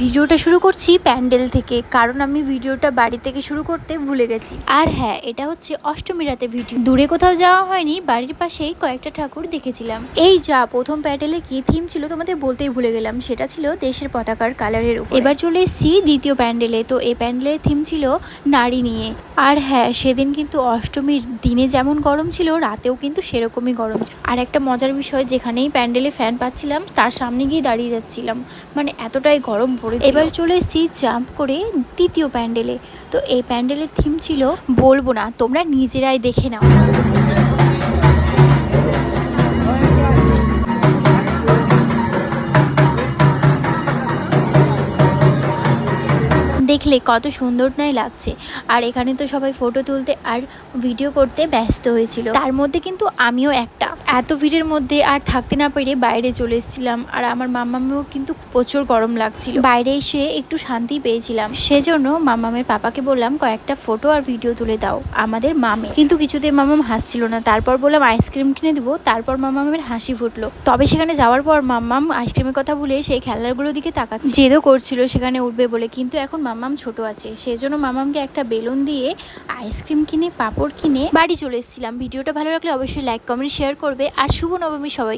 ভিডিওটা শুরু করছি প্যান্ডেল থেকে, কারণ আমি ভিডিওটা বাড়ি থেকে শুরু করতে ভুলে গেছি। আর হ্যাঁ, এটা হচ্ছে অষ্টমী রাতে ভিডিও, দূরে কোথাও যাওয়া হয়নি, বাড়ির পাশেই কয়েকটা ঠাকুর দেখেছিলাম। এই যা প্রথম প্যান্ডেলে কি থিম ছিল তোমাদের বলতেই ভুলে গেলাম, সেটা ছিল দেশের পতাকার কালারের উপর। এবার চলে এসেছি দ্বিতীয় প্যান্ডেলে। তো এই প্যান্ডেলের থিম ছিল নারী নিয়ে। আর হ্যাঁ, সেদিন কিন্তু অষ্টমীর দিনে যেমন গরম ছিল, রাতেও কিন্তু সেরকমই গরম ছিল। আর একটা মজার বিষয়, যেখানেই প্যান্ডেলে ফ্যান পাচ্ছিলাম তার সামনে গিয়ে দাঁড়িয়ে যাচ্ছিলাম, মানে এতটাই গরম পড়েছিল। এবার চলে এসেছি জাম্প করে তৃতীয় প্যান্ডেলে। তো এই প্যান্ডেলের থিম ছিল বলবো না, তোমরা নিজেরাই দেখে নাও। দেখলে কত সুন্দর নাই লাগছে। আর এখানে তো সবাই ফটো তুলতে আর ভিডিও করতে ব্যস্ত হয়েছিল, তার মধ্যে কিন্তু আমিও একটা। এত ভিড়ের মধ্যে আর থাকতে না পেরে বাইরে চলে এসেছিলাম। আর আমার মাম্মামেও কিন্তু প্রচুর গরম লাগছিল, বাইরে এসে একটু শান্তি পেয়েছিলাম। সেজন্য মাম্মামের পাপাকে বললাম কয়েকটা ফটো আর ভিডিও তুলে দাও আমাদের মামে, কিন্তু কিছুতে মাম্মাম হাসছিল না। তারপর বললাম আইসক্রিম কিনে দিব, তারপর মাম্মামের হাসি ফুটলো। তবে সেখানে যাওয়ার পর মাম্মাম আইসক্রিমের কথা ভুলে সেই খেলনাগুলোর দিকে তাকাচ্ছে, জেদও করছিল সেখানে উঠবে বলে। কিন্তু এখন মাম্মাম ছোট আছে, সেজন্য মাম্মামকে একটা বেলুন দিয়ে আইসক্রিম কিনে পাপড় কিনে বাড়ি চলে এসেছিলাম। ভিডিওটা ভালো লাগলে অবশ্যই লাইক কমেন্ট শেয়ার করবে। আর শুভ নবমী সবাই।